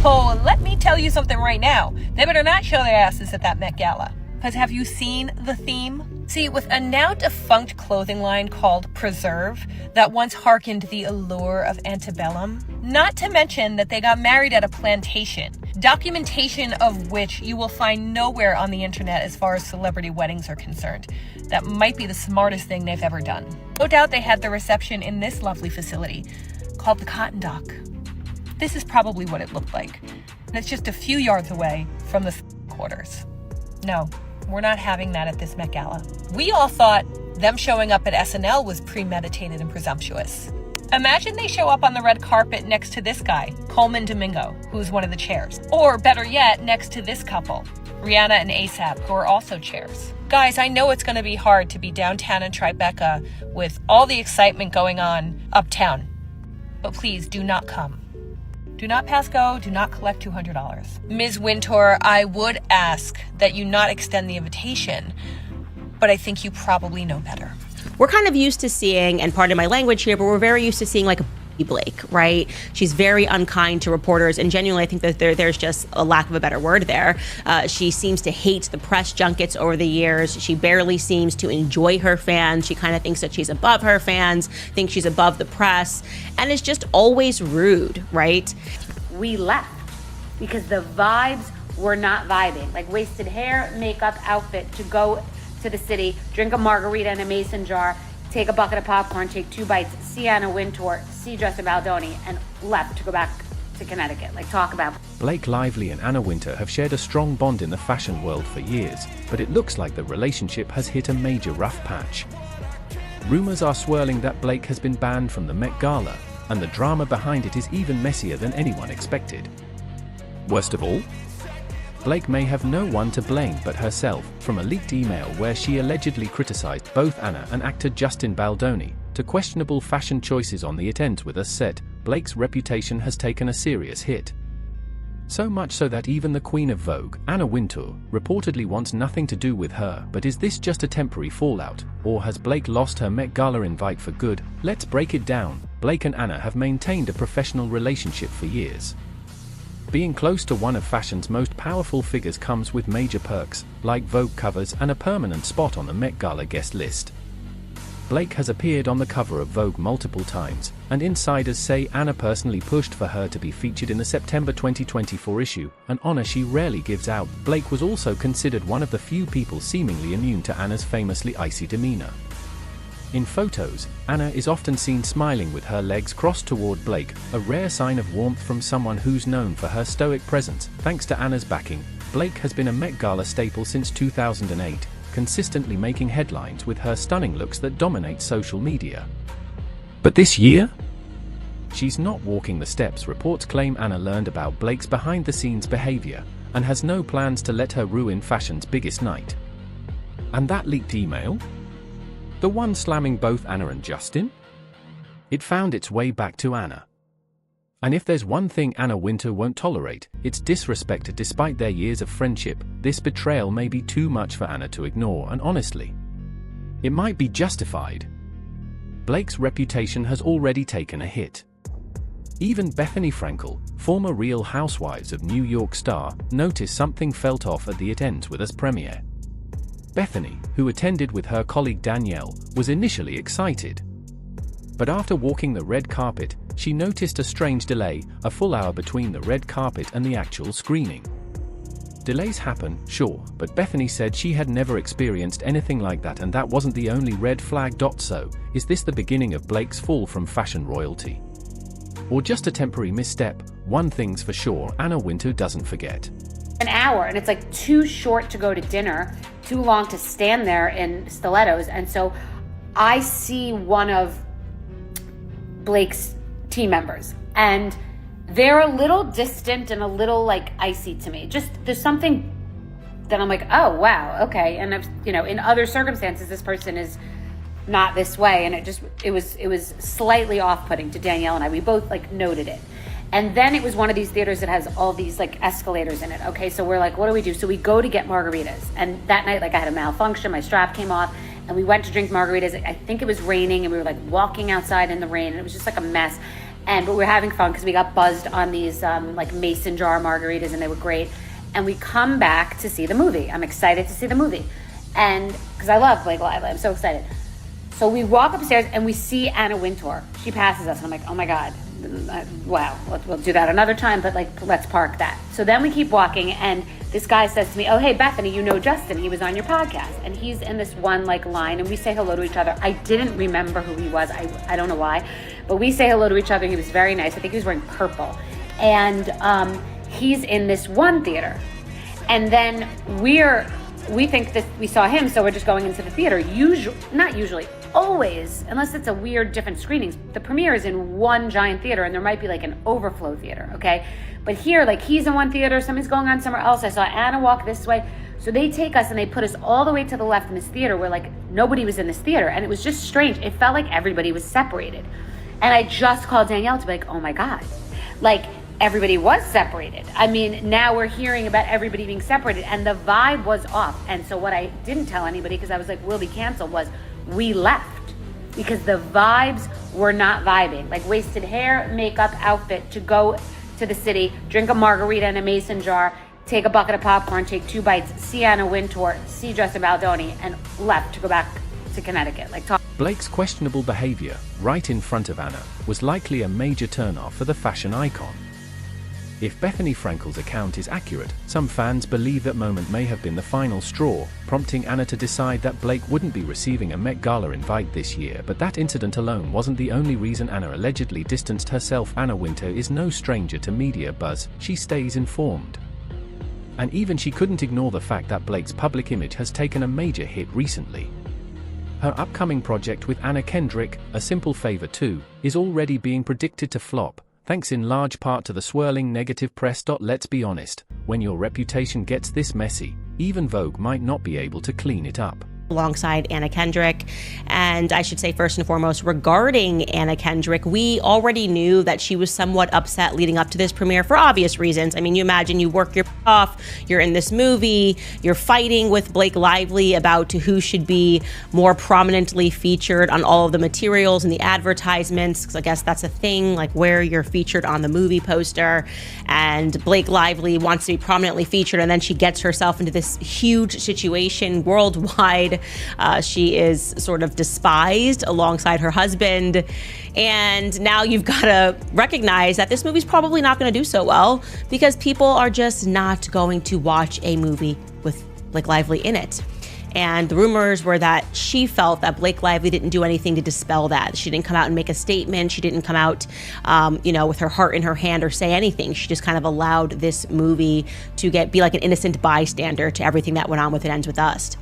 Oh, let me tell you something right now. They better not show their asses at that Met Gala. Because have you seen the theme? See, with a now defunct clothing line called Preserve that once hearkened the allure of antebellum, not to mention that they got married at a plantation, documentation of which you will find nowhere on the internet as far as celebrity weddings are concerned. That might be the smartest thing they've ever done. No doubt they had the reception in this lovely facility called the Cotton Dock. This is probably what it looked like. And it's just a few yards away from the quarters. No, we're not having that at this Met Gala. We all thought them showing up at SNL was premeditated and presumptuous. Imagine they show up on the red carpet next to this guy, Coleman Domingo, who's one of the chairs. Or better yet, next to this couple, Rihanna and ASAP, who are also chairs. Guys, I know it's going to be hard to be downtown in Tribeca with all the excitement going on uptown. But please do not come. Do not pass go. Do not collect $200. Ms. Wintour, I would ask that you not extend the invitation, but I think you probably know better. We're kind of used to seeing, and pardon my language here, but we're very used to seeing like a Blake, right? She's very unkind to reporters, and genuinely I think that there's just a lack of a better word there. She seems to hate the press junkets over the years. She barely seems to enjoy her fans. She kind of thinks that she's above her fans, thinks she's above the press, and is just always rude, right? We left because the vibes were not vibing. Like wasted hair, makeup, outfit to go to the city, drink a margarita in a mason jar, take a bucket of popcorn, take 2 bites, see Anna Wintour, see Justin Baldoni, and left to go back to Connecticut. Like, talk about. Blake Lively and Anna Wintour have shared a strong bond in the fashion world for years, but it looks like the relationship has hit a major rough patch. Rumors are swirling that Blake has been banned from the Met Gala, and the drama behind it is even messier than anyone expected. Worst of all, Blake may have no one to blame but herself, from a leaked email where she allegedly criticized both Anna and actor Justin Baldoni, to questionable fashion choices on the It Ends With Us set. Blake's reputation has taken a serious hit. So much so that even the Queen of Vogue, Anna Wintour, reportedly wants nothing to do with her. But is this just a temporary fallout, or has Blake lost her Met Gala invite for good? Let's break it down. Blake and Anna have maintained a professional relationship for years. Being close to one of fashion's most powerful figures comes with major perks, like Vogue covers and a permanent spot on the Met Gala guest list. Blake has appeared on the cover of Vogue multiple times, and insiders say Anna personally pushed for her to be featured in the September 2024 issue, an honor she rarely gives out. Blake was also considered one of the few people seemingly immune to Anna's famously icy demeanor. In photos, Anna is often seen smiling with her legs crossed toward Blake, a rare sign of warmth from someone who's known for her stoic presence. Thanks to Anna's backing, Blake has been a Met Gala staple since 2008, consistently making headlines with her stunning looks that dominate social media. But this year? She's not walking the steps. Reports claim Anna learned about Blake's behind-the-scenes behavior, and has no plans to let her ruin fashion's biggest night. And that leaked email? The one slamming both Anna and Justin? It found its way back to Anna. And if there's one thing Anna Wintour won't tolerate, it's disrespect. Despite their years of friendship, this betrayal may be too much for Anna to ignore, and honestly, it might be justified. Blake's reputation has already taken a hit. Even Bethany Frankel, former Real Housewives of New York star, noticed something felt off at the It Ends With Us premiere. Bethany, who attended with her colleague Danielle, was initially excited. But after walking the red carpet, she noticed a strange delay, a full hour between the red carpet and the actual screening. Delays happen, sure, but Bethany said she had never experienced anything like that, and that wasn't the only red flag. So, is this the beginning of Blake's fall from fashion royalty? Or just a temporary misstep? One thing's for sure, Anna Wintour doesn't forget. An hour, and it's like too short to go to dinner, too long to stand there in stilettos. And so I see one of Blake's team members, and they're a little distant and a little like icy to me. Just there's something that I'm like, oh wow, okay. And I've, in other circumstances, this person is not this way, and it was slightly off-putting to Danielle and I. We both like noted it. And then it was one of these theaters that has all these like escalators in it. Okay, so we're like, what do we do? So we go to get margaritas. And that night, like I had a malfunction, my strap came off, and we went to drink margaritas. I think it was raining, and we were like walking outside in the rain, and it was just like a mess. but we were having fun because we got buzzed on these like mason jar margaritas, and they were great. And we come back to see the movie. I'm excited to see the movie, and because I love Blake Lively, I'm so excited. So we walk upstairs and we see Anna Wintour. She passes us, and I'm like, oh my God, wow, we'll do that another time, but like, let's park that. So then we keep walking, and this guy says to me, oh, hey, Bethany, you know Justin, he was on your podcast. And he's in this one like line, and we say hello to each other. I didn't remember who he was. I don't know why, but we say hello to each other. He was very nice. I think he was wearing purple. And he's in this one theater. And then we think that we saw him, so we're just going into the theater. Not usually, always, unless it's a weird different screenings, the premiere is in one giant theater, and there might be like an overflow theater, okay? But here, like, he's in one theater, something's going on somewhere else. I saw Anna walk this way. So they take us and they put us all the way to the left in this theater where like nobody was in this theater, and it was just strange. It felt like everybody was separated. And I just called Danielle to be like, oh my God, like, everybody was separated. I mean, now we're hearing about everybody being separated, and the vibe was off. And so what I didn't tell anybody, because I was like, we'll be canceled, was we left because the vibes were not vibing. Like, wasted hair, makeup, outfit to go to the city, drink a margarita in a mason jar, take a bucket of popcorn, take 2 bites, see Anna Wintour, see Justin Baldoni, and left to go back to Connecticut. Blake's questionable behavior, right in front of Anna, was likely a major turnoff for the fashion icon. If Bethany Frankel's account is accurate, some fans believe that moment may have been the final straw, prompting Anna to decide that Blake wouldn't be receiving a Met Gala invite this year. But that incident alone wasn't the only reason Anna allegedly distanced herself. Anna Wintour is no stranger to media buzz. She stays informed. And even she couldn't ignore the fact that Blake's public image has taken a major hit recently. Her upcoming project with Anna Kendrick, A Simple Favor 2, is already being predicted to flop, thanks in large part to the swirling negative press. Let's be honest, when your reputation gets this messy, even Vogue might not be able to clean it up. Alongside Anna Kendrick. And I should say, first and foremost, regarding Anna Kendrick, we already knew that she was somewhat upset leading up to this premiere for obvious reasons. I mean, you imagine you work your butt off, you're in this movie, you're fighting with Blake Lively about who should be more prominently featured on all of the materials and the advertisements, because I guess that's a thing, like where you're featured on the movie poster. And Blake Lively wants to be prominently featured, and then she gets herself into this huge situation worldwide. She is sort of despised alongside her husband. And now you've got to recognize that this movie's probably not going to do so well because people are just not going to watch a movie with Blake Lively in it. And the rumors were that she felt that Blake Lively didn't do anything to dispel that. She didn't come out and make a statement. She didn't come out, with her heart in her hand or say anything. She just kind of allowed this movie to be like an innocent bystander to everything that went on with It Ends With Us.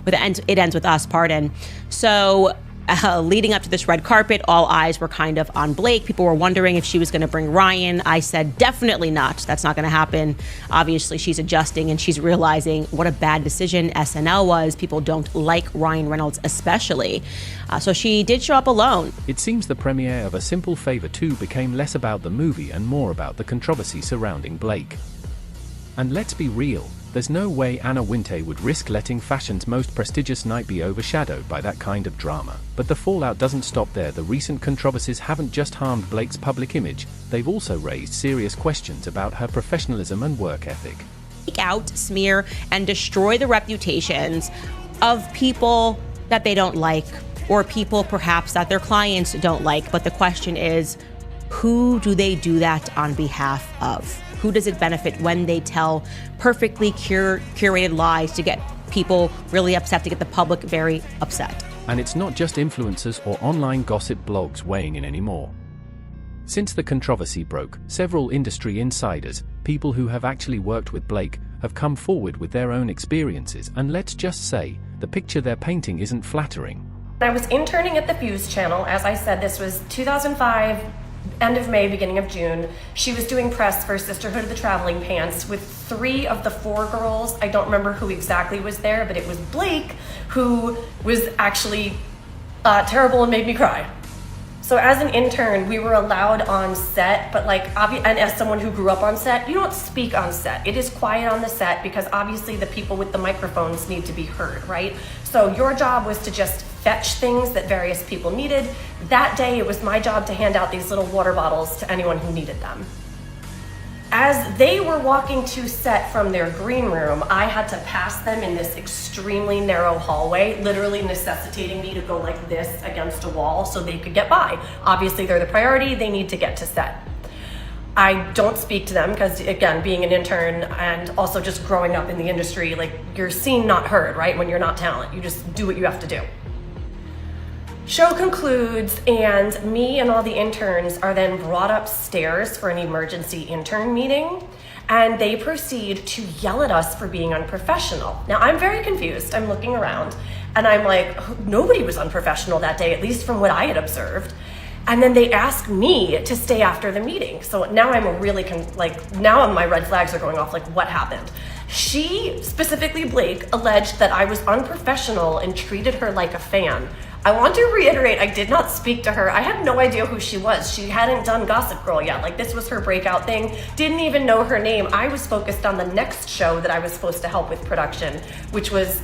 It Ends With Us, pardon. So leading up to this red carpet, all eyes were kind of on Blake. People were wondering if she was going to bring Ryan. I said, definitely not. That's not going to happen. Obviously, she's adjusting and she's realizing what a bad decision SNL was. People don't like Ryan Reynolds especially. So she did show up alone. It seems the premiere of A Simple Favor 2 became less about the movie and more about the controversy surrounding Blake. And let's be real, there's no way Anna Wintour would risk letting fashion's most prestigious night be overshadowed by that kind of drama. But the fallout doesn't stop there. The recent controversies haven't just harmed Blake's public image, they've also raised serious questions about her professionalism and work ethic. Take out, smear, and destroy the reputations of people that they don't like, or people perhaps that their clients don't like. But the question is, who do they do that on behalf of? Who does it benefit when they tell perfectly curated lies to get people really upset, to get the public very upset? And it's not just influencers or online gossip blogs weighing in anymore. Since the controversy broke, several industry insiders, people who have actually worked with Blake, have come forward with their own experiences, and let's just say, the picture they're painting isn't flattering. I was interning at the Feud channel. As I said, this was 2005, end of May, beginning of June. She was doing press for Sisterhood of the Traveling Pants with 3 of the 4 girls. I don't remember who exactly was there, but it was Blake who was actually terrible and made me cry. So as an intern, we were allowed on set, but and as someone who grew up on set, you don't speak on set. It is quiet on the set because obviously the people with the microphones need to be heard, right? So your job was to just fetch things that various people needed. That day, it was my job to hand out these little water bottles to anyone who needed them. As they were walking to set from their green room, I had to pass them in this extremely narrow hallway, literally necessitating me to go like this against a wall so they could get by. Obviously, they're the priority, they need to get to set. I don't speak to them because, again, being an intern and also just growing up in the industry, like, you're seen, not heard, right? When you're not talent, you just do what you have to do. Show concludes, and me and all the interns are then brought upstairs for an emergency intern meeting, and they proceed to yell at us for being unprofessional. Now, I'm very confused. I'm looking around, and I'm like, nobody was unprofessional that day, at least from what I had observed. And then they ask me to stay after the meeting. So now I'm really, now my red flags are going off, like, what happened? She, specifically Blake, alleged that I was unprofessional and treated her like a fan. I want to reiterate, I did not speak to her. I had no idea who she was. She hadn't done Gossip Girl yet. Like, this was her breakout thing. Didn't even know her name. I was focused on the next show that I was supposed to help with production, which was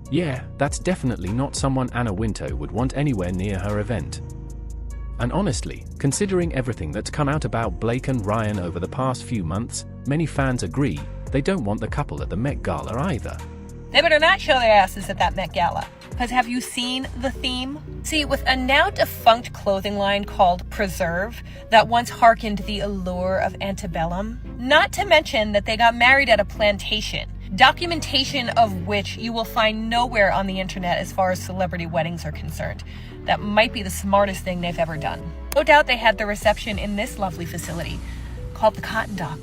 Yeah, that's definitely not someone Anna Wintour would want anywhere near her event. And honestly, considering everything that's come out about Blake and Ryan over the past few months, many fans agree they don't want the couple at the Met Gala either. They better not show their asses at that Met Gala. Because have you seen the theme? See, with a now defunct clothing line called Preserve that once hearkened the allure of antebellum, not to mention that they got married at a plantation, documentation of which you will find nowhere on the internet as far as celebrity weddings are concerned. That might be the smartest thing they've ever done. No doubt they had the reception in this lovely facility called the Cotton Dock.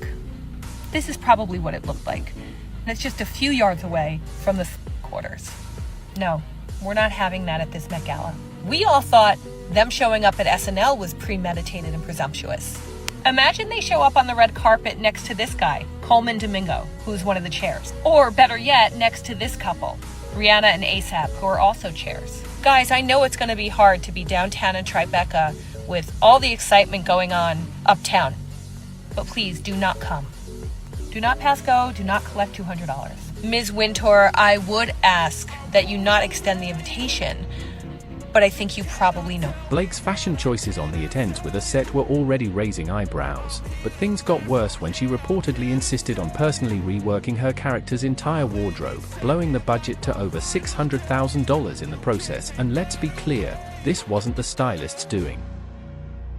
This is probably what it looked like. And it's just a few yards away from the quarters. No, we're not having that at this Met Gala. We all thought them showing up at SNL was premeditated and presumptuous. Imagine they show up on the red carpet next to this guy, Coleman Domingo, who's one of the chairs. Or better yet, next to this couple, Rihanna and ASAP, who are also chairs. Guys, I know it's going to be hard to be downtown in Tribeca with all the excitement going on uptown. But please do not come. Do not pass go, do not collect $200. Ms. Wintour, I would ask that you not extend the invitation, but I think you probably know. Blake's fashion choices on the event with a set were already raising eyebrows, but things got worse when she reportedly insisted on personally reworking her character's entire wardrobe, blowing the budget to over $600,000 in the process. And let's be clear, this wasn't the stylist's doing.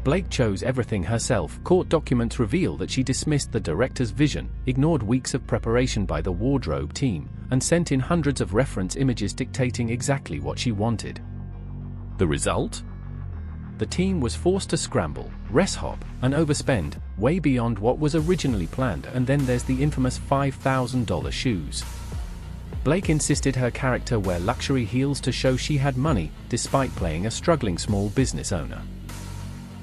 Blake chose everything herself. Court documents reveal that she dismissed the director's vision, ignored weeks of preparation by the wardrobe team, and sent in hundreds of reference images dictating exactly what she wanted. The result? The team was forced to scramble, rest hop, and overspend, way beyond what was originally planned. And then there's the infamous $5,000 shoes. Blake insisted her character wear luxury heels to show she had money, despite playing a struggling small business owner.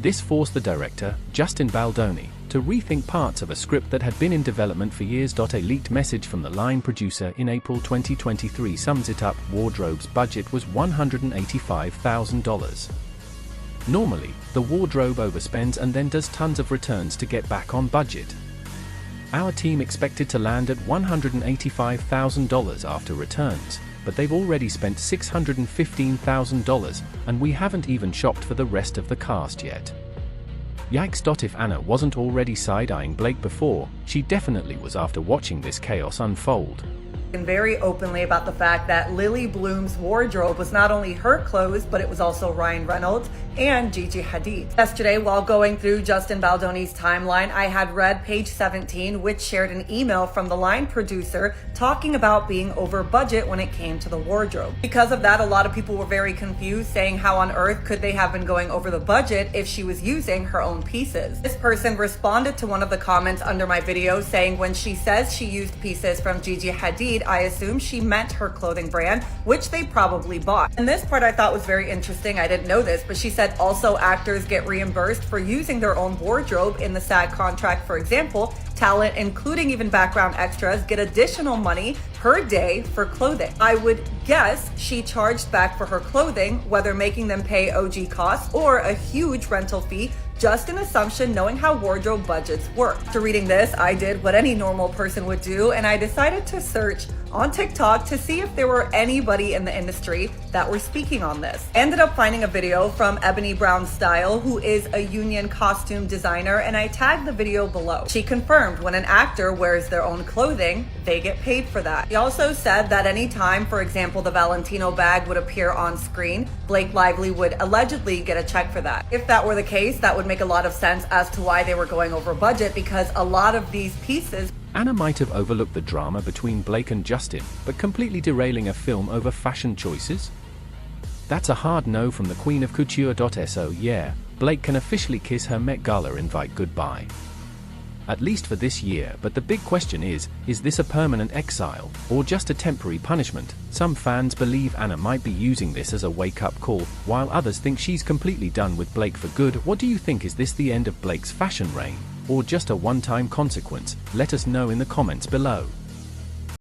This forced the director, Justin Baldoni, to rethink parts of a script that had been in development for years. A leaked message from the line producer in April 2023 sums it up: wardrobe's budget was $185,000. Normally, the wardrobe overspends and then does tons of returns to get back on budget. Our team expected to land at $185,000 after returns, but they've already spent $615,000, and we haven't even shopped for the rest of the cast yet. Yikes! If Anna wasn't already side-eyeing Blake before, she definitely was after watching this chaos unfold. And very openly about the fact that Lily Bloom's wardrobe was not only her clothes, but it was also Ryan Reynolds and Gigi Hadid. Yesterday, while going through Justin Baldoni's timeline, I had read page 17, which shared an email from the line producer talking about being over budget when it came to the wardrobe. Because of that, a lot of people were very confused, saying how on earth could they have been going over the budget if she was using her own pieces. This person responded to one of the comments under my video saying when she says she used pieces from Gigi Hadid, I assume she meant her clothing brand, which they probably bought. And this part I thought was very interesting. I didn't know this, but she said also actors get reimbursed for using their own wardrobe in the SAG contract. For example, talent, including even background extras, get additional money per day for clothing. I would guess she charged back for her clothing, whether making them pay OG costs or a huge rental fee, just an assumption knowing how wardrobe budgets work. After reading this, I did what any normal person would do, and I decided to search on TikTok to see if there were anybody in the industry that were speaking on this. I ended up finding a video from Ebony Brown Style, who is a union costume designer, and I tagged the video below. She confirmed when an actor wears their own clothing, they get paid for that. She also said that any time, for example, the Valentino bag would appear on screen, Blake Lively would allegedly get a check for that. If that were the case, that would make a lot of sense as to why they were going over budget, because a lot of these pieces. Anna might have overlooked the drama between Blake and Justin, but completely derailing a film over fashion choices? That's a hard no from the queen of couture.so. Yeah, Blake can officially kiss her Met Gala invite goodbye. At least for this year, but the big question is this a permanent exile, or just a temporary punishment? Some fans believe Anna might be using this as a wake-up call, while others think she's completely done with Blake for good. What do you think? Is this the end of Blake's fashion reign, or just a one-time consequence? Let us know in the comments below.